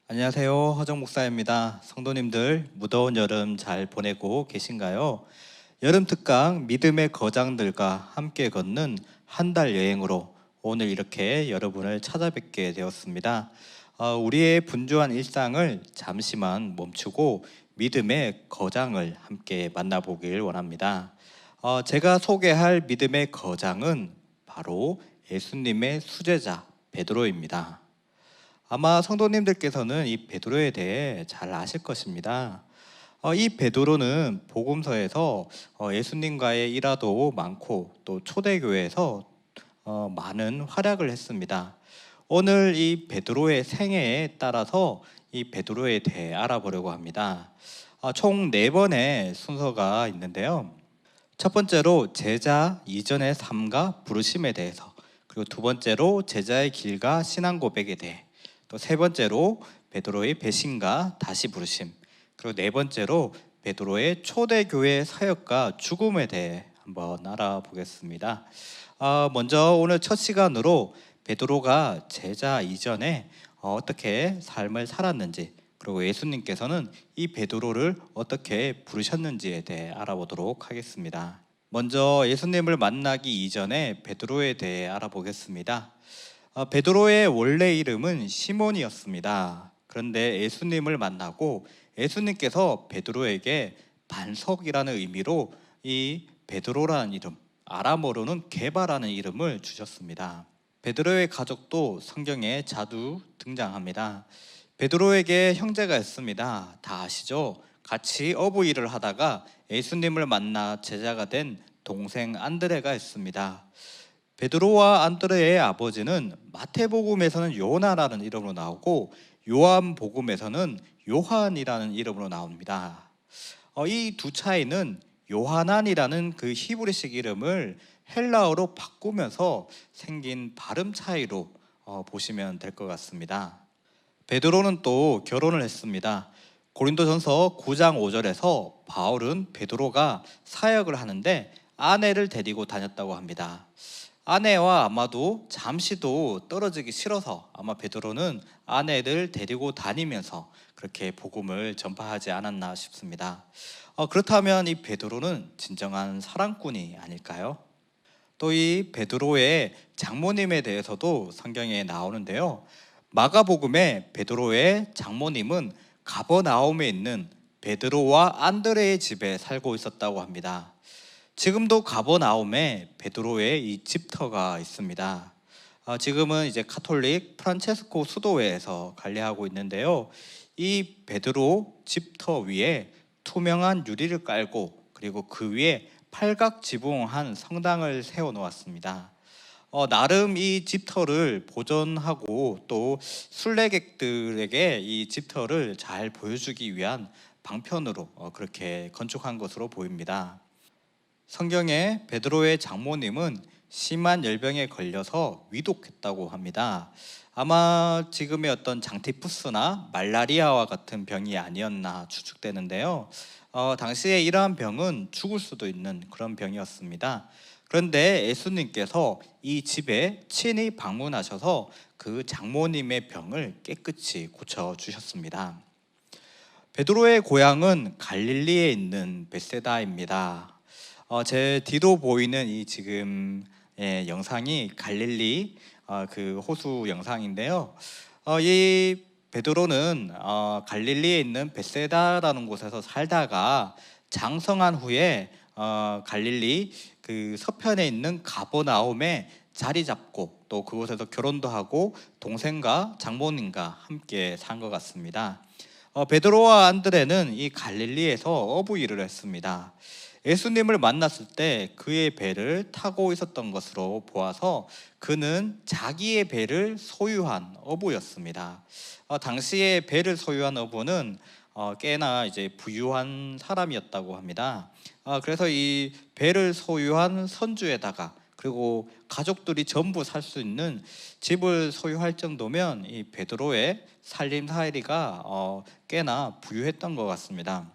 안녕하세요. 허정 목사입니다. 성도님들 무더운 여름 잘 보내고 계신가요? 여름 특강 믿음의 거장들과 함께 걷는 한 달 여행으로 오늘 이렇게 여러분을 찾아뵙게 되었습니다. 우리의 분주한 일상을 잠시만 멈추고 믿음의 거장을 함께 만나보길 원합니다. 제가 소개할 믿음의 거장은 바로 예수님의 수제자 베드로입니다. 아마 성도님들께서는 이 베드로에 대해 잘 아실 것입니다. 이 베드로는 복음서에서 예수님과의 일화도 많고 또 초대교회에서 많은 활약을 했습니다. 오늘 이 베드로의 생애에 따라서 이 베드로에 대해 알아보려고 합니다. 총 4번의 순서가 있는데요. 첫 번째로 제자 이전의 삶과 부르심에 대해서, 그리고 두 번째로 제자의 길과 신앙 고백에 대해, 또 세 번째로 베드로의 배신과 다시 부르심, 그리고 네 번째로 베드로의 초대교회 사역과 죽음에 대해 한번 알아보겠습니다. 먼저 오늘 첫 시간으로 베드로가 제자 이전에 어떻게 삶을 살았는지, 그리고 예수님께서는 이 베드로를 어떻게 부르셨는지에 대해 알아보도록 하겠습니다. 먼저 예수님을 만나기 이전에 베드로에 대해 알아보겠습니다. 베드로의 원래 이름은 시몬이었습니다. 그런데 예수님을 만나고 예수님께서 베드로에게 반석이라는 의미로 이 베드로라는 이름, 아람어로는 게바라는 이름을 주셨습니다. 베드로의 가족도 성경에 자주 등장합니다. 베드로에게 형제가 있습니다. 다 아시죠? 같이 어부 일을 하다가 예수님을 만나 제자가 된 동생 안드레가 있습니다. 베드로와 안드레의 아버지는 마태복음에서는 요나라는 이름으로 나오고 요한복음에서는 요한이라는 이름으로 나옵니다. 이 두 차이는 요하난이라는 그 히브리식 이름을 헬라어로 바꾸면서 생긴 발음 차이로 보시면 될 것 같습니다. 베드로는 또 결혼을 했습니다. 고린도전서 9장 5절에서 바울은 베드로가 사역을 하는데 아내를 데리고 다녔다고 합니다. 아내와 아마도 잠시도 떨어지기 싫어서 아마 베드로는 아내를 데리고 다니면서 그렇게 복음을 전파하지 않았나 싶습니다. 그렇다면 이 베드로는 진정한 사랑꾼이 아닐까요? 또 이 베드로의 장모님에 대해서도 성경에 나오는데요. 마가복음에 베드로의 장모님은 가버나움에 있는 베드로와 안드레의 집에 살고 있었다고 합니다. 지금도 가버나움에 베드로의 이 집터가 있습니다. 지금은 이제 카톨릭 프란체스코 수도회에서 관리하고 있는데요. 이 베드로 집터 위에 투명한 유리를 깔고 그리고 그 위에 팔각 지붕한 성당을 세워 놓았습니다. 나름 이 집터를 보존하고 또 순례객들에게 이 집터를 잘 보여주기 위한 방편으로 그렇게 건축한 것으로 보입니다. 성경에 베드로의 장모님은 심한 열병에 걸려서 위독했다고 합니다. 아마 지금의 어떤 장티푸스나 말라리아와 같은 병이 아니었나 추측되는데요. 당시에 이러한 병은 죽을 수도 있는 그런 병이었습니다. 그런데 예수님께서 이 집에 친히 방문하셔서 그 장모님의 병을 깨끗이 고쳐주셨습니다. 베드로의 고향은 갈릴리에 있는 벳세다입니다. 제 뒤로 보이는 이 지금 영상이 갈릴리 그 호수 영상인데요. 이 베드로는 갈릴리에 있는 벳세다라는 곳에서 살다가 장성한 후에 갈릴리 그 서편에 있는 가버나움에 자리 잡고 또 그곳에서 결혼도 하고 동생과 장모님과 함께 산 것 같습니다. 베드로와 안드레는 이 갈릴리에서 어부 일을 했습니다. 예수님을 만났을 때 그의 배를 타고 있었던 것으로 보아서 그는 자기의 배를 소유한 어부였습니다. 당시에 배를 소유한 어부는 꽤나 이제 부유한 사람이었다고 합니다. 그래서 이 배를 소유한 선주에다가 그리고 가족들이 전부 살 수 있는 집을 소유할 정도면 이 베드로의 살림살이가 꽤나 부유했던 것 같습니다.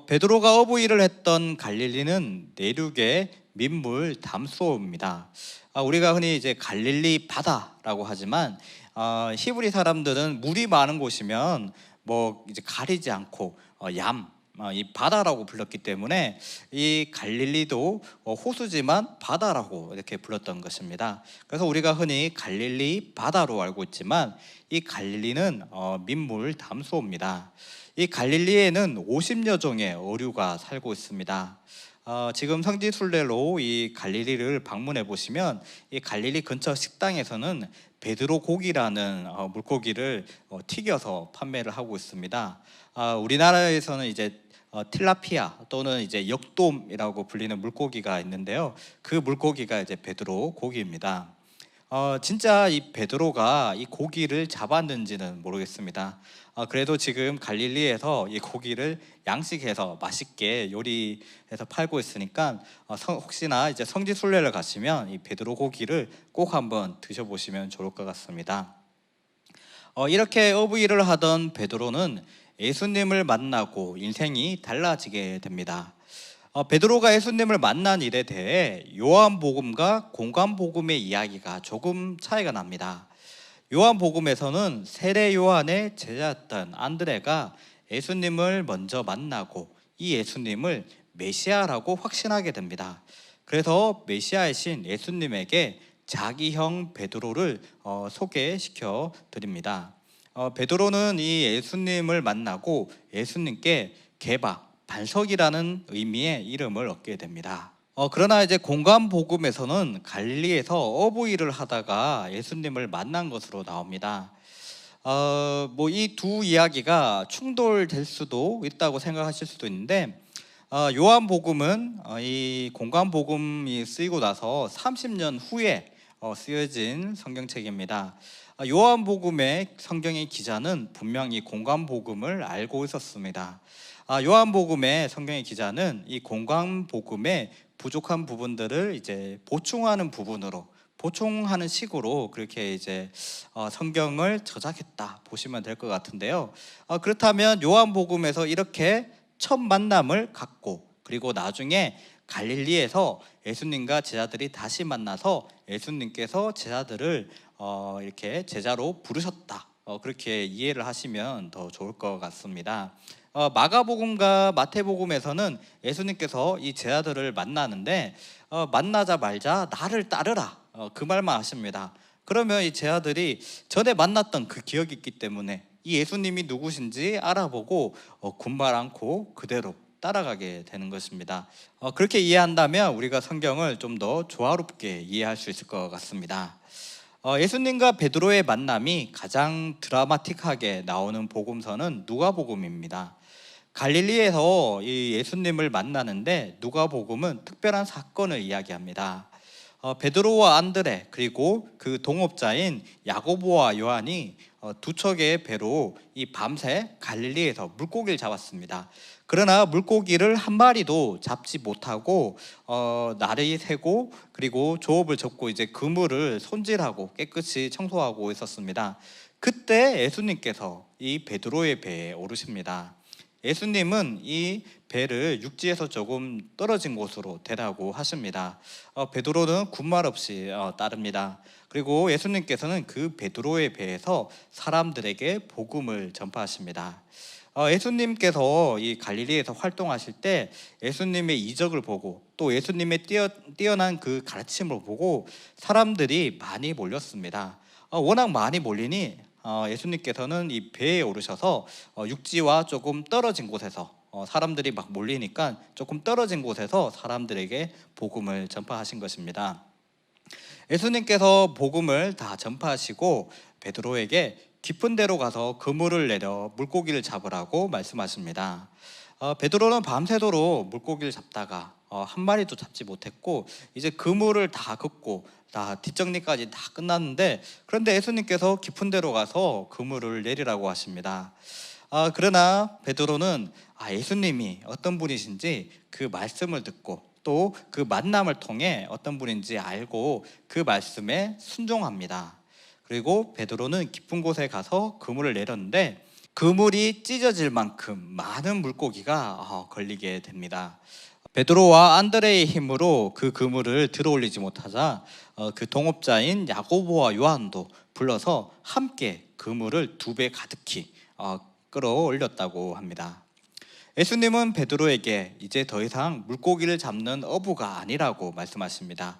베드로가 어부 일을 했던 갈릴리는 내륙의 민물 담소입니다. 우리가 흔히 이제 갈릴리 바다라고 하지만 히브리 사람들은 물이 많은 곳이면 뭐 이제 가리지 않고 이 바다라고 불렀기 때문에 이 갈릴리도 호수지만 바다라고 이렇게 불렀던 것입니다. 그래서 우리가 흔히 갈릴리 바다로 알고 있지만 이 갈릴리는 민물 담소입니다. 이 갈릴리에는 50여 종의 어류가 살고 있습니다. 지금 성지순례로 이 갈릴리를 방문해 보시면 이 갈릴리 근처 식당에서는 베드로 고기라는 물고기를 튀겨서 판매를 하고 있습니다. 우리나라에서는 이제 틸라피아 또는 이제 역돔이라고 불리는 물고기가 있는데요. 그 물고기가 이제 베드로 고기입니다. 진짜 이 베드로가 이 고기를 잡았는지는 모르겠습니다. 그래도 지금 갈릴리에서 이 고기를 양식해서 맛있게 요리해서 팔고 있으니까 혹시나 이제 성지순례를 가시면 이 베드로 고기를 꼭 한번 드셔보시면 좋을 것 같습니다. 이렇게 어부일을 하던 베드로는 예수님을 만나고 인생이 달라지게 됩니다. 베드로가 예수님을 만난 일에 대해 요한복음과 공관복음의 이야기가 조금 차이가 납니다. 요한복음에서는 세례 요한의 제자였던 안드레가 예수님을 먼저 만나고 이 예수님을 메시아라고 확신하게 됩니다. 그래서 메시아이신 예수님에게 자기 형 베드로를 소개시켜 드립니다. 베드로는 이 예수님을 만나고 예수님께 반석이라는 의미의 이름을 얻게 됩니다. 그러나 이제 공관복음에서는 갈릴리에서 어부일을 하다가 예수님을 만난 것으로 나옵니다. 뭐 이 두 이야기가 충돌될 수도 있다고 생각하실 수도 있는데 요한복음은 이 공관복음이 쓰이고 나서 30년 후에 쓰여진 성경책입니다. 요한복음의 성경의 기자는 분명히 공관복음을 알고 있었습니다. 요한복음의 성경의 기자는 이 공관복음의 부족한 부분들을 이제 보충하는 식으로 그렇게 이제 성경을 저작했다 보시면 될 것 같은데요. 그렇다면 요한복음에서 이렇게 첫 만남을 갖고 그리고 나중에 갈릴리에서 예수님과 제자들이 다시 만나서 예수님께서 제자들을 이렇게 제자로 부르셨다. 그렇게 이해를 하시면 더 좋을 것 같습니다. 마가복음과 마태복음에서는 예수님께서 이 제자들을 만나는데 만나자마자 나를 따르라 그 말만 하십니다. 그러면 이 제자들이 전에 만났던 그 기억이 있기 때문에 이 예수님이 누구신지 알아보고 군말 않고 그대로 따라가게 되는 것입니다. 그렇게 이해한다면 우리가 성경을 좀 더 조화롭게 이해할 수 있을 것 같습니다. 예수님과 베드로의 만남이 가장 드라마틱하게 나오는 복음서는 누가복음입니다. 갈릴리에서 이 예수님을 만나는데 누가복음은 특별한 사건을 이야기합니다. 베드로와 안드레 그리고 그 동업자인 야고보와 요한이 두 척의 배로 이 밤새 갈릴리에서 물고기를 잡았습니다. 그러나 물고기를 한 마리도 잡지 못하고 날이 새고 그리고 조업을 접고 이제 그물을 손질하고 깨끗이 청소하고 있었습니다. 그때 예수님께서 이 베드로의 배에 오르십니다. 예수님은 이 배를 육지에서 조금 떨어진 곳으로 대라고 하십니다. 베드로는 군말 없이 따릅니다. 그리고 예수님께서는 그 베드로의 배에서 사람들에게 복음을 전파하십니다. 예수님께서 이 갈릴리에서 활동하실 때 예수님의 이적을 보고 또 예수님의 뛰어난 그 가르침을 보고 사람들이 많이 몰렸습니다. 워낙 많이 몰리니 예수님께서는 이 배에 오르셔서 육지와 조금 떨어진 곳에서 사람들이 막 몰리니까 조금 떨어진 곳에서 사람들에게 복음을 전파하신 것입니다. 예수님께서 복음을 다 전파하시고 베드로에게 깊은 데로 가서 그물을 내려 물고기를 잡으라고 말씀하십니다. 베드로는 밤새도록 물고기를 잡다가 한 마리도 잡지 못했고 이제 그물을 다 긋고 다 뒷정리까지 다 끝났는데 그런데 예수님께서 깊은 데로 가서 그물을 내리라고 하십니다. 그러나 베드로는 예수님이 어떤 분이신지 그 말씀을 듣고 또 그 만남을 통해 어떤 분인지 알고 그 말씀에 순종합니다. 그리고 베드로는 깊은 곳에 가서 그물을 내렸는데 그물이 찢어질 만큼 많은 물고기가 걸리게 됩니다. 베드로와 안드레의 힘으로 그 그물을 들어올리지 못하자 그 동업자인 야고보와 요한도 불러서 함께 그물을 2배 가득히 끌어올렸다고 합니다. 예수님은 베드로에게 이제 더 이상 물고기를 잡는 어부가 아니라고 말씀하십니다.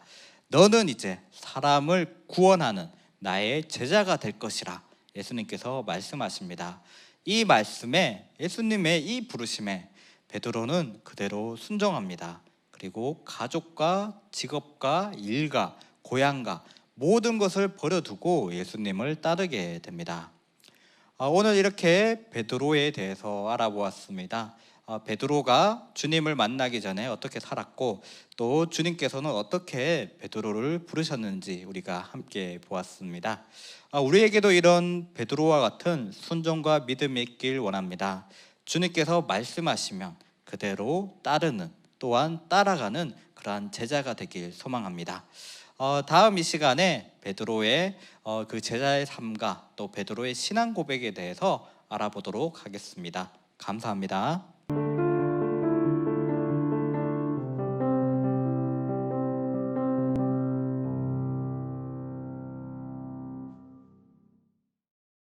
너는 이제 사람을 구원하는 나의 제자가 될 것이라 예수님께서 말씀하십니다. 이 말씀에, 예수님의 이 부르심에 베드로는 그대로 순종합니다. 그리고 가족과 직업과 일과 고향과 모든 것을 버려두고 예수님을 따르게 됩니다. 오늘 이렇게 베드로에 대해서 알아보았습니다. 베드로가 주님을 만나기 전에 어떻게 살았고 또 주님께서는 어떻게 베드로를 부르셨는지 우리가 함께 보았습니다. 우리에게도 이런 베드로와 같은 순종과 믿음이 있길 원합니다. 주님께서 말씀하시면 그대로 따르는, 또한 따라가는 그러한 제자가 되길 소망합니다. 다음 이 시간에 베드로의 그 제자의 삶과 또 베드로의 신앙 고백에 대해서 알아보도록 하겠습니다. 감사합니다.